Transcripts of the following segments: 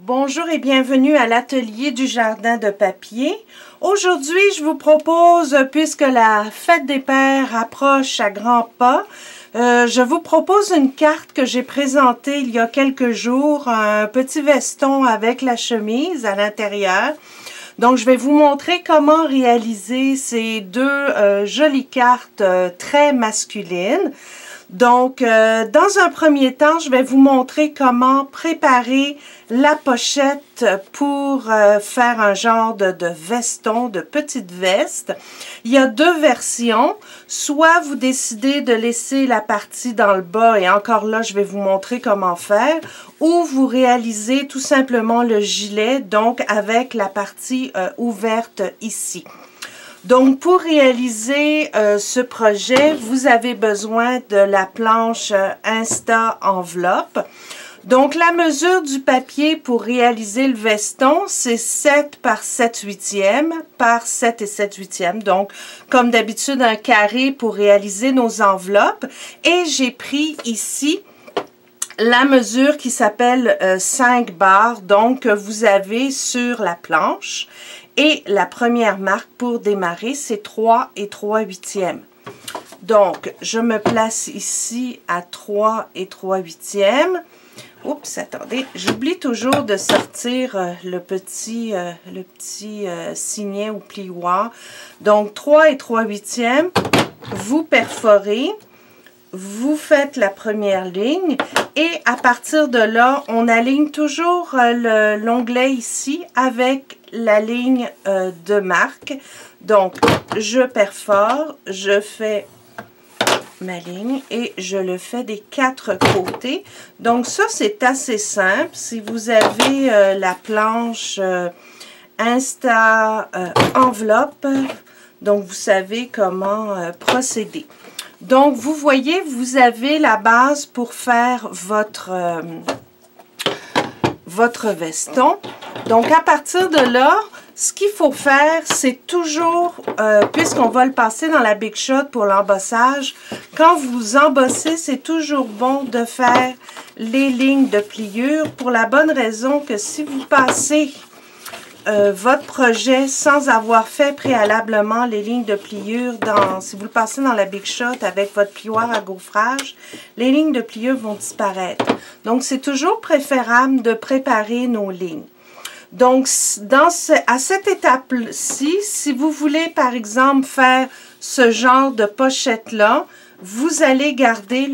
Bonjour et bienvenue à l'atelier du jardin de papier. Aujourd'hui, je vous propose, puisque la fête des pères approche à grands pas, je vous propose une carte que j'ai présentée il y a quelques jours, un petit veston avec la chemise à l'intérieur. Donc, je vais vous montrer comment réaliser ces deux jolies cartes très masculines. Donc, dans un premier temps, je vais vous montrer comment préparer la pochette pour faire un genre de veston, de petite veste. Il y a deux versions. Soit vous décidez de laisser la partie dans le bas, et encore là, je vais vous montrer comment faire, ou vous réalisez tout simplement le gilet, donc avec la partie ouverte ici. Donc, pour réaliser ce projet, vous avez besoin de la planche Insta Enveloppe. Donc, la mesure du papier pour réaliser le veston, c'est 7 par 7/8 par 7 et 7/8. Donc, comme d'habitude, un carré pour réaliser nos enveloppes. Et j'ai pris ici la mesure qui s'appelle 5 barres, donc que vous avez sur la planche. Et la première marque pour démarrer, c'est 3 et 3/8. Donc, je me place ici à 3 et 3/8. Oups, attendez, j'oublie toujours de sortir le petit signet ou plioir. Donc, 3 et 3/8, vous perforez. Vous faites la première ligne et à partir de là, on aligne toujours l'onglet ici avec la ligne de marque. Donc, je perfore, je fais ma ligne et je le fais des 4 côtés. Donc, ça, c'est assez simple. Si vous avez la planche Insta Enveloppe, donc vous savez comment procéder. Donc, vous voyez, vous avez la base pour faire votre veston. Donc, à partir de là, ce qu'il faut faire, c'est toujours, puisqu'on va le passer dans la Big Shot pour l'embossage, quand vous embossez, c'est toujours bon de faire les lignes de pliure pour la bonne raison que si vous passez votre projet sans avoir fait préalablement les lignes de pliure, si vous le passez dans la Big Shot avec votre plioir à gaufrage, les lignes de pliure vont disparaître. Donc, c'est toujours préférable de préparer nos lignes. Donc, à cette étape-ci, si vous voulez, par exemple, faire ce genre de pochette-là, vous allez garder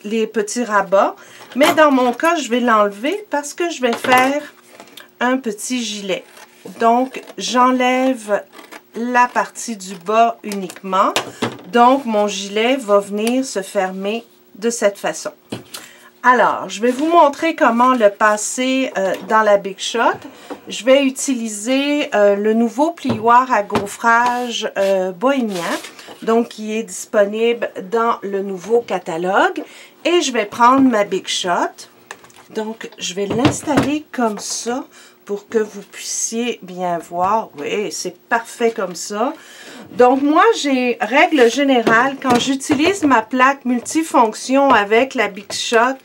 les petits rabats. Mais dans mon cas, je vais l'enlever parce que je vais faire un petit gilet. Donc, j'enlève la partie du bas uniquement. Donc, mon gilet va venir se fermer de cette façon. Alors, je vais vous montrer comment le passer dans la Big Shot. Je vais utiliser le nouveau plioir à gaufrage bohémien, donc qui est disponible dans le nouveau catalogue. Et je vais prendre ma Big Shot. Donc, je vais l'installer comme ça pour que vous puissiez bien voir. Oui, c'est parfait comme ça. Donc, moi, j'ai règle générale, quand j'utilise ma plaque multifonction avec la Big Shot,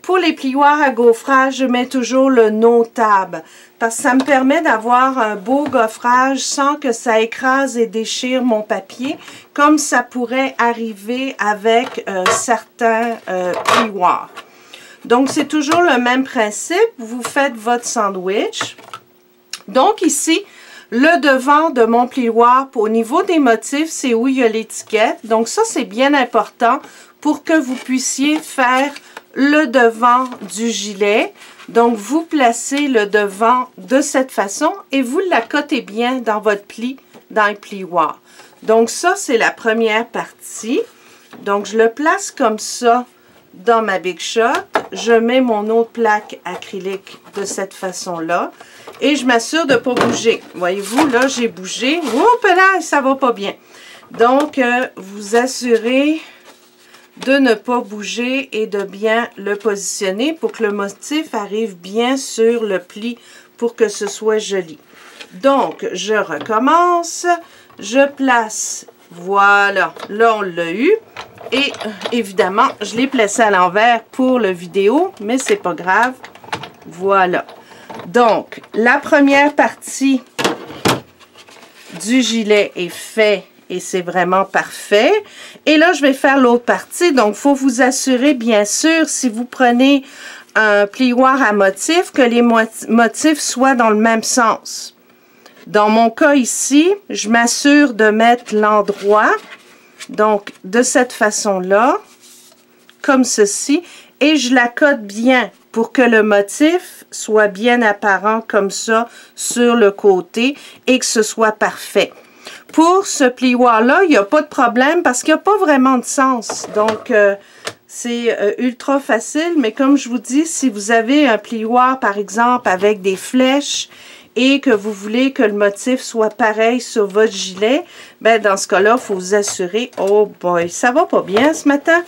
pour les plioirs à gaufrage, je mets toujours le No Tab parce que ça me permet d'avoir un beau gaufrage sans que ça écrase et déchire mon papier, comme ça pourrait arriver avec certains plioirs. Donc, c'est toujours le même principe. Vous faites votre sandwich. Donc, ici, le devant de mon plioir, au niveau des motifs, c'est où il y a l'étiquette. Donc, ça, c'est bien important pour que vous puissiez faire le devant du gilet. Donc, vous placez le devant de cette façon et vous l'accotez bien dans votre pli, dans le plioir. Donc, ça, c'est la première partie. Donc, je le place comme ça dans ma Big Shot. Je mets mon autre plaque acrylique de cette façon-là et je m'assure de ne pas bouger. Voyez-vous, là, j'ai bougé. Oups là, ça va pas bien. Donc, vous assurez de ne pas bouger et de bien le positionner pour que le motif arrive bien sur le pli pour que ce soit joli. Donc, je recommence. Je place, voilà, là, on l'a eu. Et évidemment, je l'ai placé à l'envers pour le vidéo, mais c'est pas grave. Voilà. Donc, la première partie du gilet est faite et c'est vraiment parfait. Et là, je vais faire l'autre partie. Donc, il faut vous assurer, bien sûr, si vous prenez un plioir à motifs, que les motifs soient dans le même sens. Dans mon cas ici, je m'assure de mettre l'endroit, donc de cette façon-là, comme ceci, et je l'accote bien pour que le motif soit bien apparent comme ça sur le côté et que ce soit parfait. Pour ce plioir-là, il n'y a pas de problème parce qu'il n'y a pas vraiment de sens. Donc, c'est ultra facile, mais comme je vous dis, si vous avez un plioir, par exemple, avec des flèches et que vous voulez que le motif soit pareil sur votre gilet, ben dans ce cas-là, il faut vous assurer... Oh boy, ça va pas bien ce matin?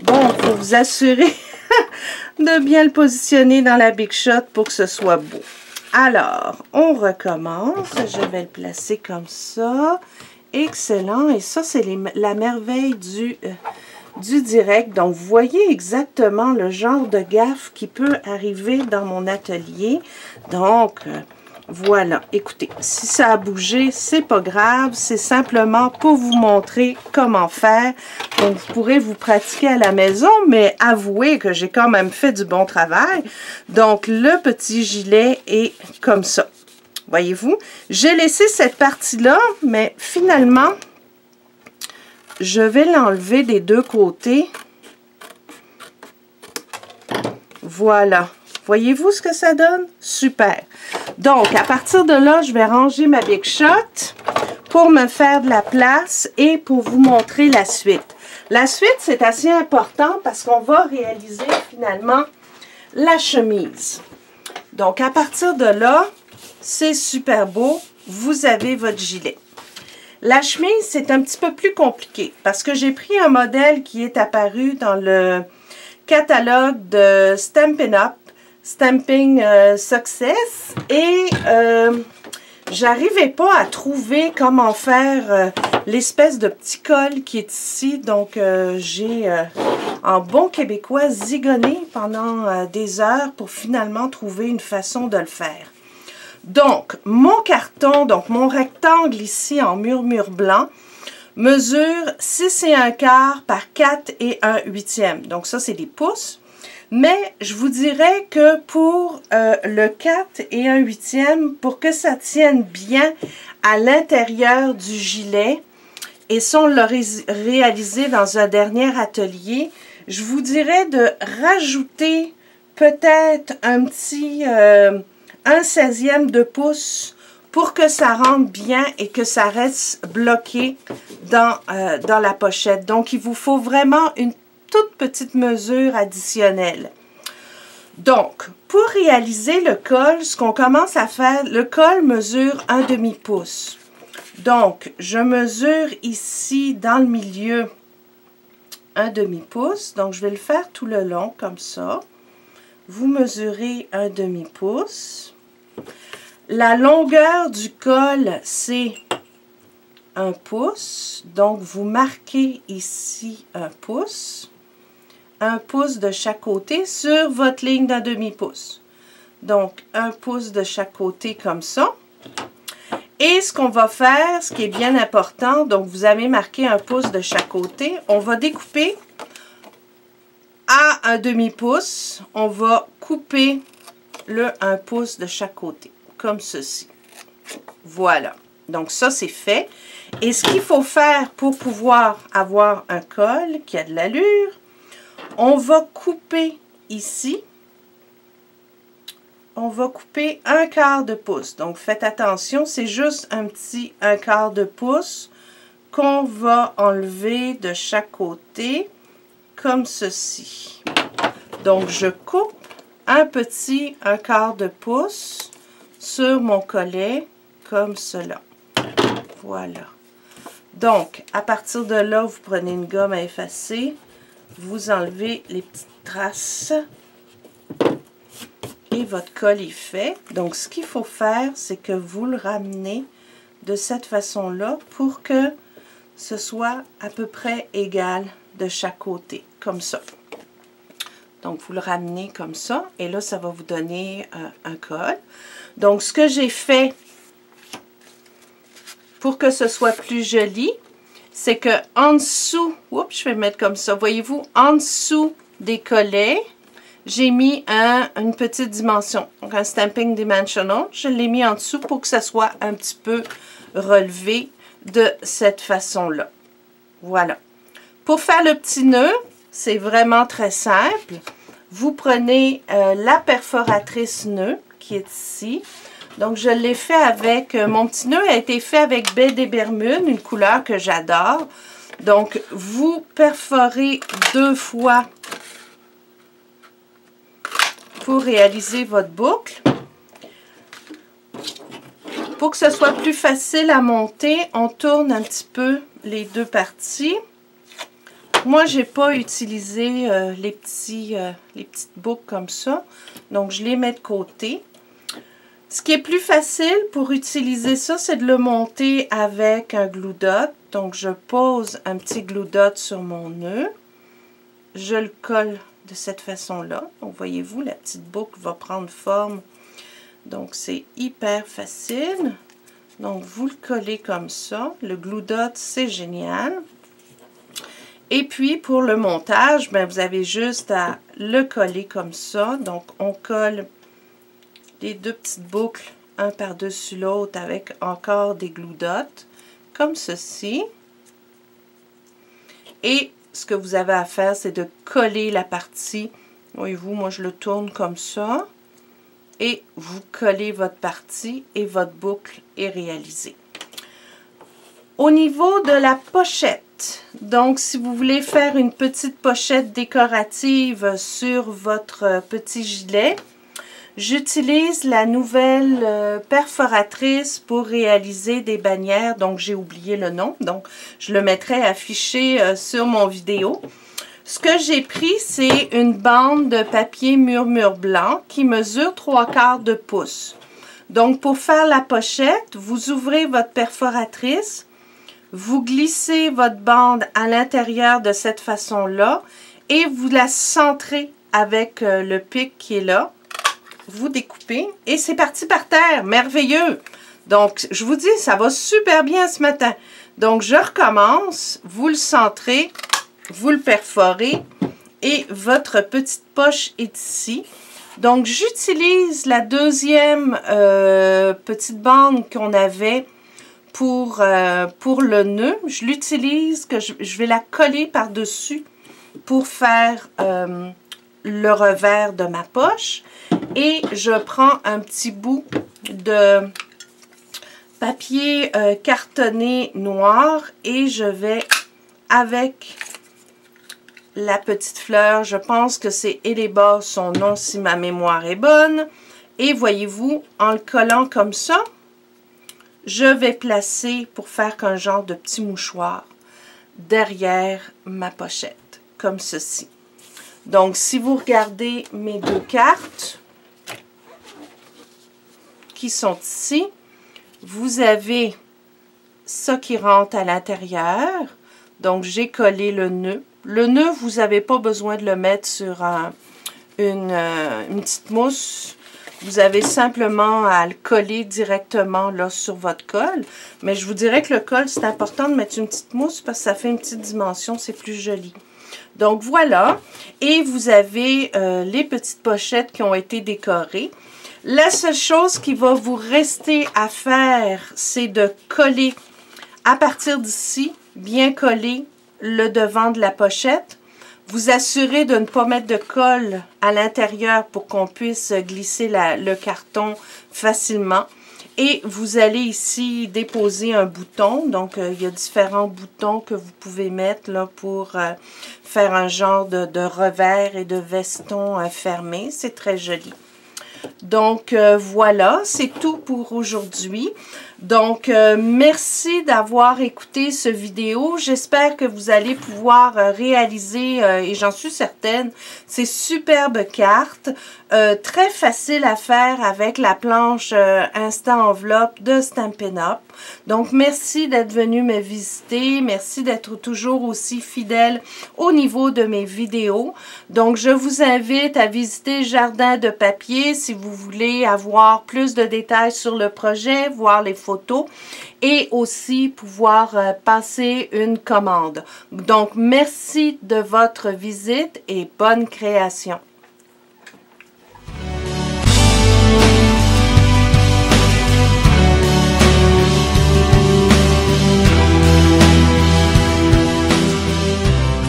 Bon, il faut vous assurer de bien le positionner dans la Big Shot pour que ce soit beau. Alors, on recommence. Je vais le placer comme ça. Excellent. Et ça, c'est la merveille du direct. Donc, vous voyez exactement le genre de gaffe qui peut arriver dans mon atelier. Donc, voilà. Écoutez, si ça a bougé, c'est pas grave. C'est simplement pour vous montrer comment faire. Donc, vous pourrez vous pratiquer à la maison, mais avouez que j'ai quand même fait du bon travail. Donc, le petit gilet est comme ça. Voyez-vous? J'ai laissé cette partie-là, mais finalement, je vais l'enlever des deux côtés. Voilà. Voyez-vous ce que ça donne? Super. Donc, à partir de là, je vais ranger ma Big Shot pour me faire de la place et pour vous montrer la suite. La suite, c'est assez important parce qu'on va réaliser finalement la chemise. Donc, à partir de là, c'est super beau. Vous avez votre gilet. La chemise, c'est un petit peu plus compliqué parce que j'ai pris un modèle qui est apparu dans le catalogue de Stampin' Up! Stamping Success et j'arrivais pas à trouver comment faire l'espèce de petit col qui est ici. Donc, j'ai, en bon québécois, zigonné pendant des heures pour finalement trouver une façon de le faire. Donc, mon carton, donc mon rectangle ici en murmure blanc, mesure 6 1/4 par 4 1/8. Donc, ça, c'est des pouces. Mais je vous dirais que pour le 4 1/8, pour que ça tienne bien à l'intérieur du gilet, et ça on l'a réalisé dans un dernier atelier, je vous dirais de rajouter peut-être un petit 1/16 de pouce pour que ça rentre bien et que ça reste bloqué dans la pochette. Donc il vous faut vraiment une toute petite mesure additionnelle. Donc, pour réaliser le col, ce qu'on commence à faire, le col mesure 1/2 pouce. Donc, je mesure ici dans le milieu 1/2 pouce. Donc, je vais le faire tout le long comme ça. Vous mesurez 1/2 pouce. La longueur du col, c'est 1 pouce. Donc, vous marquez ici 1 pouce. 1 pouce de chaque côté sur votre ligne d'1/2 pouce. Donc, 1 pouce de chaque côté comme ça. Et ce qu'on va faire, ce qui est bien important, donc vous avez marqué 1 pouce de chaque côté, on va découper à 1/2 pouce. On va couper le 1 pouce de chaque côté, comme ceci. Voilà. Donc, ça, c'est fait. Et ce qu'il faut faire pour pouvoir avoir un col qui a de l'allure, on va couper ici, on va couper 1/4 de pouce. Donc, faites attention, c'est juste un petit 1/4 de pouce qu'on va enlever de chaque côté, comme ceci. Donc, je coupe un petit 1/4 de pouce sur mon collet, comme cela. Voilà. Donc, à partir de là, vous prenez une gomme à effacer. Vous enlevez les petites traces et votre col est fait. Donc, ce qu'il faut faire, c'est que vous le ramenez de cette façon-là pour que ce soit à peu près égal de chaque côté, comme ça. Donc, vous le ramenez comme ça. Et là, ça va vous donner un col. Donc, ce que j'ai fait pour que ce soit plus joli, c'est que en dessous, oups, je vais mettre comme ça, voyez-vous, en dessous des collets, j'ai mis une petite dimension, donc un stamping dimensional. Je l'ai mis en dessous pour que ça soit un petit peu relevé de cette façon-là. Voilà. Pour faire le petit nœud, c'est vraiment très simple. Vous prenez la perforatrice nœud qui est ici. Donc, je l'ai fait avec, mon petit nœud a été fait avec baie des Bermudes, une couleur que j'adore. Donc, vous perforez 2 fois pour réaliser votre boucle. Pour que ce soit plus facile à monter, on tourne un petit peu les 2 parties. Moi, je n'ai pas utilisé les petites boucles comme ça. Donc, je les mets de côté. Ce qui est plus facile pour utiliser ça, c'est de le monter avec un glue dot. Donc, je pose un petit glue dot sur mon nœud. Je le colle de cette façon-là. Donc, voyez-vous, la petite boucle va prendre forme. Donc, c'est hyper facile. Donc, vous le collez comme ça. Le glue dot, c'est génial. Et puis, pour le montage, ben, vous avez juste à le coller comme ça. Donc, on colle les 2 petites boucles, un par-dessus l'autre, avec encore des glue dots, comme ceci. Et ce que vous avez à faire, c'est de coller la partie. Voyez-vous, moi, je le tourne comme ça. Et vous collez votre partie et votre boucle est réalisée. Au niveau de la pochette, donc si vous voulez faire une petite pochette décorative sur votre petit gilet, j'utilise la nouvelle perforatrice pour réaliser des bannières. Donc, j'ai oublié le nom. Donc, je le mettrai affiché sur mon vidéo. Ce que j'ai pris, c'est une bande de papier murmure blanc qui mesure 3/4 de pouce. Donc, pour faire la pochette, vous ouvrez votre perforatrice, vous glissez votre bande à l'intérieur de cette façon-là et vous la centrez avec le pic qui est là. Vous découpez et c'est parti par terre. Merveilleux! Donc, je vous dis, ça va super bien ce matin. Donc, je recommence. Vous le centrez, vous le perforez et votre petite poche est ici. Donc, j'utilise la deuxième petite bande qu'on avait pour le nœud. Je l'utilise, que je vais la coller par-dessus pour faire le revers de ma poche. Et je prends un petit bout de papier cartonné noir et je vais avec la petite fleur, je pense que c'est Eleba son nom si ma mémoire est bonne. Et voyez-vous, en le collant comme ça, je vais placer pour faire qu'un genre de petit mouchoir derrière ma pochette, comme ceci. Donc, si vous regardez mes 2 cartes qui sont ici, vous avez ça qui rentre à l'intérieur. Donc, j'ai collé le nœud. Le nœud, vous n'avez pas besoin de le mettre sur une petite mousse. Vous avez simplement à le coller directement là sur votre colle. Mais je vous dirais que le col, c'est important de mettre une petite mousse parce que ça fait une petite dimension, c'est plus joli. Donc voilà, et vous avez les petites pochettes qui ont été décorées. La seule chose qui va vous rester à faire, c'est de coller à partir d'ici, bien coller le devant de la pochette. Vous assurez de ne pas mettre de colle à l'intérieur pour qu'on puisse glisser le carton facilement. Et vous allez ici déposer un bouton. Donc, il y a différents boutons que vous pouvez mettre là, pour faire un genre de revers et de veston fermé. C'est très joli. Donc, voilà, c'est tout pour aujourd'hui. Donc, merci d'avoir écouté ce vidéo. J'espère que vous allez pouvoir réaliser, et j'en suis certaine, ces superbes cartes. Très facile à faire avec la planche Instant Enveloppe de Stampin' Up. Donc, merci d'être venu me visiter. Merci d'être toujours aussi fidèle au niveau de mes vidéos. Donc, je vous invite à visiter Jardin de papier si vous voulez avoir plus de détails sur le projet, voir les photos et aussi pouvoir passer une commande. Donc, merci de votre visite et bonne création.